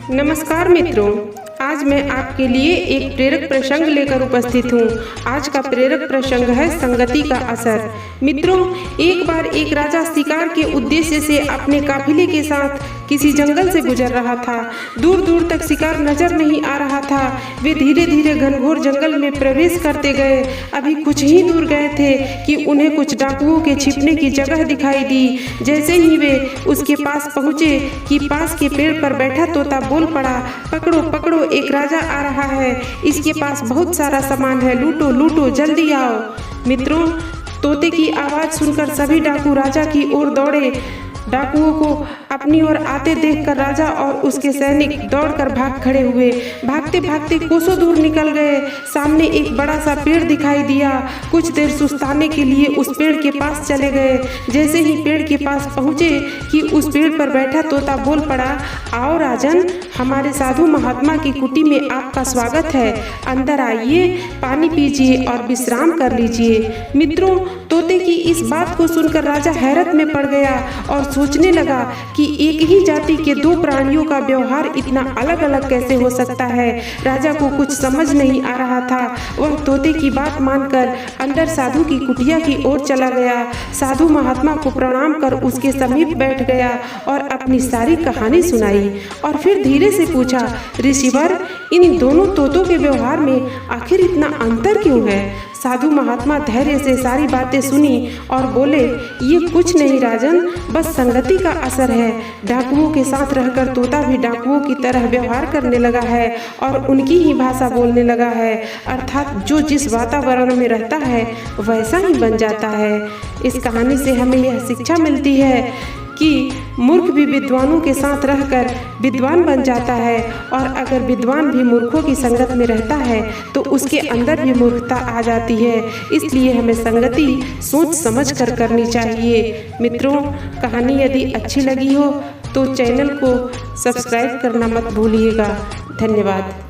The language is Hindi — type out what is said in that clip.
नमस्कार मित्रों, आज मैं आपके लिए एक प्रेरक प्रसंग लेकर उपस्थित हूँ। आज का प्रेरक प्रसंग है संगति का असर। मित्रों, एक बार एक राजा शिकार के उद्देश्य से अपने काफिले के साथ किसी जंगल से गुजर रहा था। दूर दूर तक शिकार नजर नहीं आ रहा था। वे धीरे धीरे घनघोर जंगल में प्रवेश करते गए। अभी कुछ ही दूर गए थे कि उन्हें कुछ डाकुओं के छिपने की जगह दिखाई दी। जैसे ही वे उसके पास पहुँचे कि पास के पेड़ पर बैठा तोता बोल पड़ा, पकड़ो पकड़ो, एक राजा आ रहा है। इसके पास बहुत सारा सामान है, लूटो लूटो, जल्दी आओ। मित्रों, तोते की आवाज सुनकर सभी डाकू राजा की ओर दौड़े। डाकुओं को अपनी ओर आते देखकर राजा और उसके सैनिक दौड़कर भाग खड़े हुए। भागते भागते कोसों दूर निकल गए। सामने एक बड़ा सा पेड़ दिखाई दिया। कुछ देर सुस्ताने के लिए उस पेड़ के पास चले गए। जैसे ही पेड़ के पास पहुँचे कि उस पेड़ पर बैठा तोता बोल पड़ा, आओ राजन, हमारे साधु महात्मा की कुटी में आपका स्वागत है। अंदर आइए, पानी पीजिए और विश्राम कर लीजिए। मित्रों, तोते की इस बात को सुनकर राजा हैरत में पड़ गया और सोचने लगा कि एक ही जाति के दो प्राणियों का व्यवहार इतना अलग अलग कैसे हो सकता है। राजा को कुछ समझ नहीं आ रहा था। वह तोते की बात मानकर अंदर साधु की कुटिया की ओर चला गया। साधु महात्मा को प्रणाम कर उसके समीप बैठ गया और अपनी सारी कहानी सुनाई और फिर धीरे से पूछा, ऋषिवर, इन दोनों तोतों के व्यवहार में आखिर इतना अंतर क्यों है? साधु महात्मा धैर्य से सारी बातें सुनी और बोले, ये कुछ नहीं राजन, बस संगति का असर है। डाकुओं के साथ रहकर तोता भी डाकुओं की तरह व्यवहार करने लगा है और उनकी ही भाषा बोलने लगा है। अर्थात जो जिस वातावरण में रहता है वैसा ही बन जाता है। इस कहानी से हमें यह शिक्षा मिलती है कि मूर्ख भी विद्वानों के साथ रहकर विद्वान बन जाता है, और अगर विद्वान भी मूर्खों की संगत में रहता है तो उसके अंदर भी मूर्खता आ जाती है। इसलिए हमें संगति सोच समझ कर करनी चाहिए। मित्रों, कहानी यदि अच्छी लगी हो तो चैनल को सब्सक्राइब करना मत भूलिएगा। धन्यवाद।